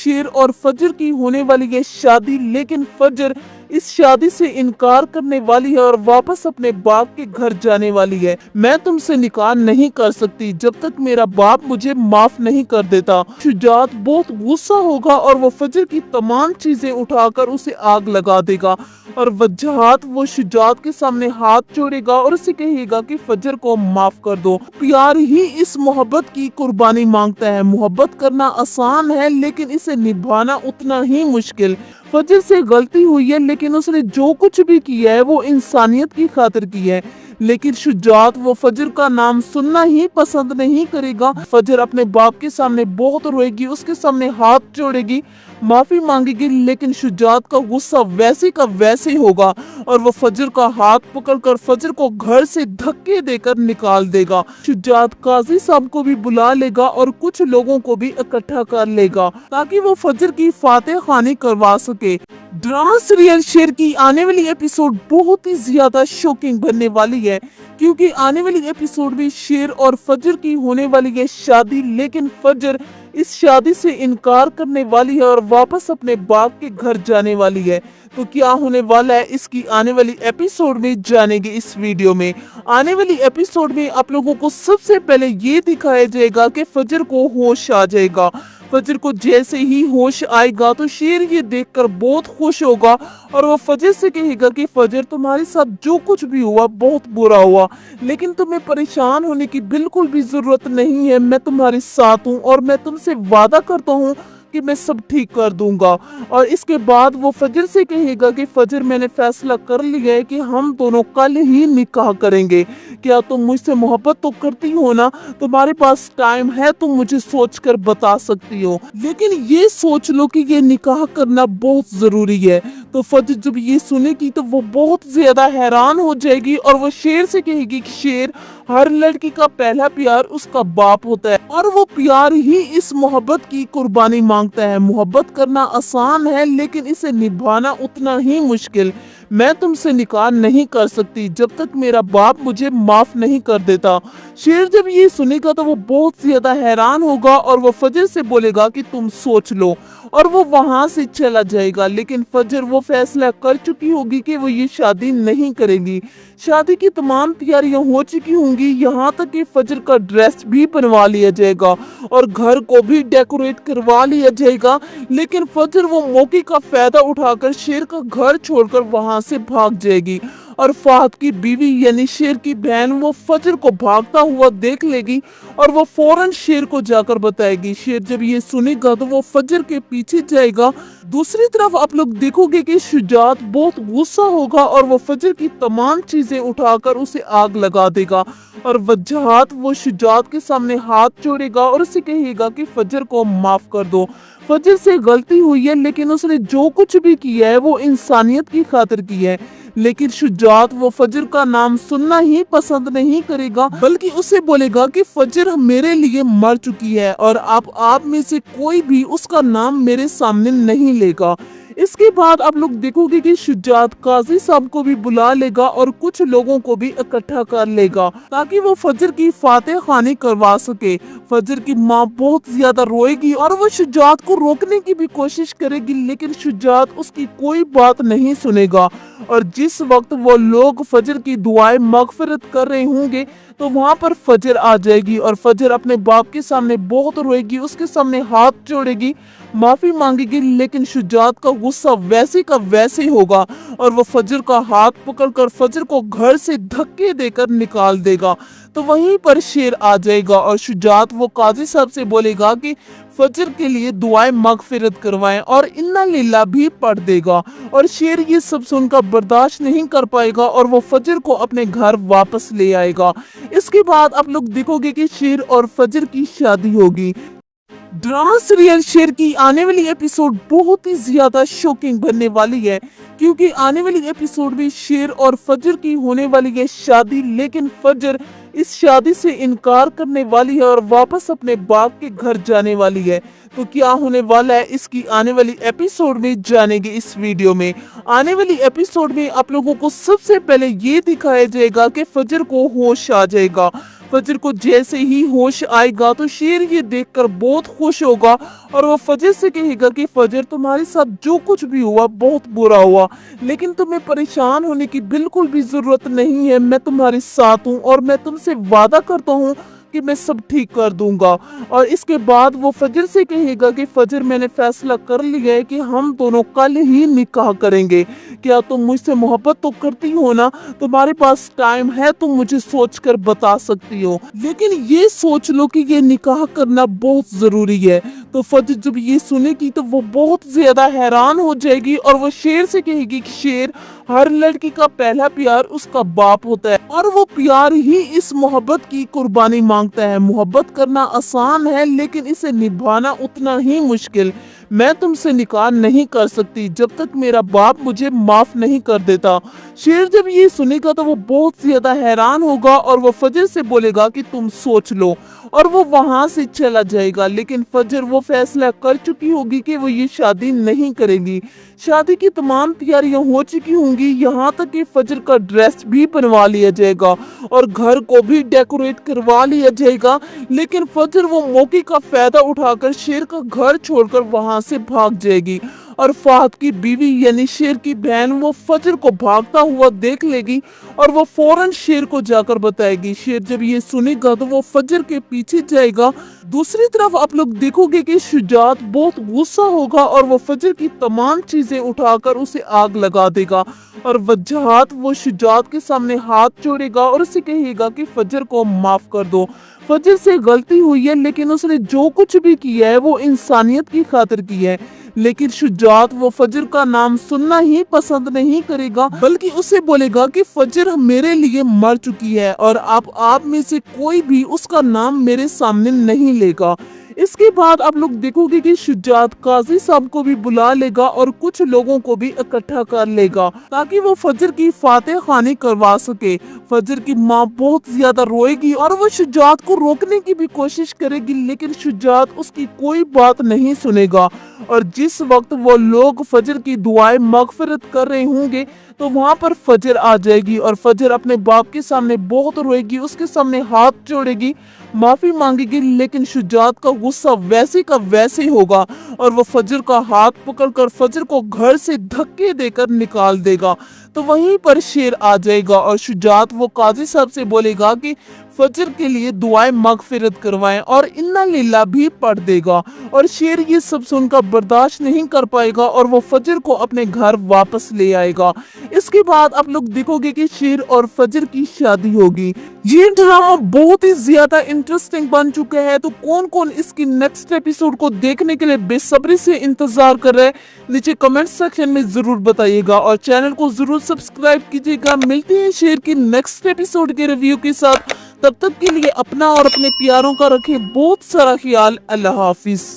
शेर और फजर की होने वाली है शादी, लेकिन फजर इस शादी से इनकार करने वाली है और वापस अपने बाप के घर जाने वाली है। मैं तुमसे निकाह नहीं कर सकती जब तक मेरा बाप मुझे माफ नहीं कर देता। शुजात बहुत गुस्सा होगा और वो फजर की तमाम चीजें उठाकर उसे आग लगा देगा और वजहात वो शुजात के सामने हाथ जोड़ेगा और उसे कहेगा कि फजर को माफ कर दो। प्यार ही इस मोहब्बत की कुर्बानी मांगता है। मोहब्बत करना आसान है लेकिन इसे निभाना उतना ही मुश्किल। फजर से गलती हुई है लेकिन उसने जो कुछ भी किया है वो इंसानियत की खातिर किया है, लेकिन शुजात वो फजर का नाम सुनना ही पसंद नहीं करेगा। फजर अपने बाप के सामने बहुत रोएगी, उसके सामने हाथ जोड़ेगी, माफी मांगेगी, लेकिन शुजात का गुस्सा वैसे का वैसे होगा और वो फजर का हाथ पकड़कर फजर को घर से धक्के देकर निकाल देगा। शुजात काजी साहब को भी बुला लेगा और कुछ लोगों को भी इकट्ठा कर लेगा ताकि वो फजर की फातेह खानी करवा सके। ड्रामा सीरियल शेर की आने वाली एपिसोड बहुत ही ज्यादा शॉकिंग बनने वाली है, क्योंकि आने वाली एपिसोड में शेर और फजर की होने वाली है शादी, लेकिन फजर इस शादी से इनकार करने वाली है और वापस अपने बाप के घर जाने वाली है। तो क्या होने वाला है इसकी आने वाली एपिसोड में जानेंगे इस वीडियो में। आने वाली एपिसोड में आप लोगों को सबसे पहले ये दिखाया जाएगा कि फजर को होश आ जाएगा। फजर को जैसे ही होश आएगा तो शेर ये देखकर बहुत खुश होगा और वो फजर से कहेगा कि फजर तुम्हारे साथ जो कुछ भी हुआ बहुत बुरा हुआ, लेकिन तुम्हें परेशान होने की बिल्कुल भी जरूरत नहीं है। मैं तुम्हारे साथ हूँ और मैं तुमसे वादा करता हूँ कि मैं सब ठीक कर दूंगा। और इसके बाद वो फजर से कहेगा कि फजर मैंने फैसला कर लिया है कि हम दोनों कल ही निकाह करेंगे। क्या तुम मुझसे मोहब्बत तो करती हो ना? तुम्हारे पास टाइम है, तुम मुझे सोचकर बता सकती हो, लेकिन ये सोच लो कि ये निकाह करना बहुत जरूरी है। तो फजर जब ये सुनेगी तो वो बहुत ज्यादा हैरान हो जाएगी और वो शेर से कहेगी कि शेर, हर लड़की का पहला प्यार उसका बाप होता है और वो प्यार ही इस मोहब्बत की कुर्बानी मांगता है। मोहब्बत करना आसान है लेकिन इसे निभाना उतना ही मुश्किल। मैं तुमसे निकाह नहीं कर सकती जब तक मेरा बाप मुझे माफ नहीं कर देता। शेर जब ये सुनेगा तो वो बहुत ज्यादा हैरान होगा और वो फजर से बोलेगा कि तुम सोच लो, और वो वहां से चला जाएगा। लेकिन फजर वो फैसला कर चुकी होगी कि वो ये शादी नहीं करेगी। शादी की तमाम तैयारियां हो चुकी होंगी, यहाँ तक कि फजर का ड्रेस भी बनवा लिया जाएगा और घर को भी डेकोरेट करवा लिया जाएगा। लेकिन फजर वो मौके का फायदा उठाकर शेर का घर छोड़कर वहां से भाग जाएगी और फाहद की बीवी यानी शेर की बहन वो फजर को भागता हुआ देख लेगी और वो फौरन शेर को जाकर बताएगी। शेर जब ये सुनेगा तो वो फजर के पीछे जाएगा। दूसरी तरफ आप लोग देखोगे कि शुजात बहुत गुस्सा होगा और वो फजर की तमाम चीजें उठाकर उसे आग लगा देगा और वजहात वो शुजात के सामने हाथ जोड़ेगा और उसे कहेगा कि फजर को माफ कर दो। फजर से गलती हुई है लेकिन उसने जो कुछ भी किया है वो इंसानियत की खातिर किया है, लेकिन शुजात वो फजर का नाम सुनना ही पसंद नहीं करेगा, बल्कि उसे बोलेगा कि फजर मेरे लिए मर चुकी है और आप में से कोई भी उसका नाम मेरे सामने नहीं लेगा। इसके बाद आप लोग देखोगे कि शुजात काजी साहब को भी बुला लेगा और कुछ लोगों को भी इकट्ठा कर लेगा ताकि वो फजर की फातेह खानी करवा सके। फजर की माँ बहुत ज्यादा रोएगी और वो शुजात को रोकने की भी कोशिश करेगी, लेकिन शुजात उसकी कोई बात नहीं सुनेगा। और जिस वक्त वो लोग फजर की दुआएं मगफिरत कर रहे होंगे तो वहाँ पर फजर आ जाएगी और फजर अपने बाप के सामने बहुत रोएगी, उसके सामने हाथ जोड़ेगी, माफी मांगेगी, लेकिन शुजात का गुस्सा वैसे का वैसे होगा और वो फजर का हाथ पकड़कर फजर को घर से धक्के देकर निकाल देगा। तो वहीं पर शेर आ जाएगा और शुजात वो काजी साहब से बोलेगा कि फजर के लिए दुआएं मगफिरत करवाएं और इन्ना लिल्लाह भी पढ़ देगा। और शेर ये सब सुनकर बर्दाश्त नहीं कर पाएगा और वो फजर को अपने घर वापस ले आएगा। इसके बाद आप लोग देखोगे कि शेर और फजर की शादी होगी। ड्रामा सीरियल शेर की आने वाली एपिसोड बहुत ही ज्यादा शॉकिंग बनने वाली है, क्योंकि आने वाली एपिसोड में शेर और फजर की होने वाली है शादी, लेकिन फजर इस शादी से इनकार करने वाली है और वापस अपने बाप के घर जाने वाली है। तो क्या होने वाला है इसकी आने वाली एपिसोड में जानेंगे इस वीडियो में। आने वाली एपिसोड में आप लोगों को सबसे पहले ये दिखाया जाएगा कि फजर को होश आ जाएगा। फजर को जैसे ही होश आएगा तो शेर ये देखकर बहुत खुश होगा और वो फजर से कहेगा कि फजर, तुम्हारे साथ जो कुछ भी हुआ बहुत बुरा हुआ, लेकिन तुम्हें परेशान होने की बिल्कुल भी जरूरत नहीं है। मैं तुम्हारे साथ हूँ और मैं तुमसे वादा करता हूँ कि मैं सब ठीक कर दूंगा। और इसके बाद वो फजर से कहेगा कि फजर, मैंने फैसला कर लिया है कि हम दोनों कल ही निकाह करेंगे। क्या तुम मुझसे मोहब्बत तो करती हो ना? तुम्हारे पास टाइम है, तुम मुझे सोचकर बता सकती हो, लेकिन ये सोच लो कि ये निकाह करना बहुत जरूरी है। तो फजर जब ये सुनेगी तो वो बहुत ज्यादा हैरान हो जाएगी और वो शेर से कहेगी कि शेर, हर लड़की का पहला प्यार उसका बाप होता है और वो प्यार ही इस मोहब्बत की कुर्बानी मांगता है। मोहब्बत करना आसान है लेकिन इसे निभाना उतना ही मुश्किल। मैं तुमसे निकाह नहीं कर सकती जब तक मेरा बाप मुझे माफ नहीं कर देता। शेर जब ये सुनेगा तो वो बहुत ज्यादा हैरान होगा और वो फजर से बोलेगा कि तुम सोच लो, और वो वहां से चला जाएगा। लेकिन फजर वो फैसला कर चुकी होगी कि वो ये शादी नहीं करेगी। शादी की तमाम तैयारियां हो चुकी होंगी, यहाँ तक कि फजर का ड्रेस भी बनवा लिया जाएगा और घर को भी डेकोरेट करवा लिया जाएगा। लेकिन फजर वो मौके का फायदा उठाकर शेर का घर छोड़कर वहां से भाग जाएगी और फाहद की बीवी यानी शेर की बहन वो फजर को भागता हुआ देख लेगी और वो फौरन शेर को जाकर बताएगी। शेर जब ये सुनेगा तो वो फजर के पीछे जाएगा। दूसरी तरफ आप लोग देखोगे कि शुजात बहुत गुस्सा होगा और वो फजर की तमाम चीजें उठाकर उसे आग लगा देगा और वजहात वो शुजात के सामने हाथ जोड़ेगा और उसे कहेगा कि फजर को माफ कर दो। फजर से गलती हुई है लेकिन उसने जो कुछ भी किया है वो इंसानियत की खातिर की है। लेकिन शुजात वो फजर का नाम सुनना ही पसंद नहीं करेगा, बल्कि उसे बोलेगा कि फजर मेरे लिए मर चुकी है और आप में से कोई भी उसका नाम मेरे सामने नहीं लेगा। इसके बाद आप लोग देखोगे कि शुजात काजी साहब को भी बुला लेगा और कुछ लोगों को भी इकट्ठा कर लेगा ताकि वो फजर की फातेह खानी करवा सके। फजर की माँ बहुत ज्यादा रोएगी और वो शुजात को रोकने की भी कोशिश करेगी, लेकिन शुजात उसकी कोई बात नहीं सुनेगा। और जिस वक्त वो लोग फजर की दुआएं मगफिरत कर रहे होंगे तो वहां पर फजर आ जाएगी और फजर अपने बाप के सामने बहुत रोएगी, उसके सामने हाथ जोड़ेगी, माफी मांगेगी। लेकिन शुजात का गुस्सा वैसे का वैसे होगा और वो फजर का हाथ पकड़कर फजर को घर से धक्के देकर निकाल देगा। तो वहीं पर शेर आ जाएगा और शुजात वो काजी साहब से बोलेगा कि फजर के लिए दुआएं मगफिरत करवाएं और इन्ना लिल्लाह भी पढ़ देगा। और शेर ये सब सुनकर बर्दाश्त नहीं कर पाएगा और वो फजर को अपने घर वापस ले आएगा। इसके बाद आप लोग देखोगे कि शेर और फजर की शादी होगी। ये ड्रामा बहुत ही ज्यादा इंटरेस्टिंग बन चुका है, तो कौन कौन इसकी नेक्स्ट एपिसोड को देखने के लिए बेसब्री से इंतजार कर रहे हैं नीचे कमेंट सेक्शन में जरूर बताइएगा और चैनल को जरूर सब्सक्राइब कीजिएगा। मिलते हैं शेर की नेक्स्ट एपिसोड के रिव्यू के साथ, तब तक के लिए अपना और अपने प्यारों का रखें बहुत सारा ख्याल। अल्लाह हाफिज।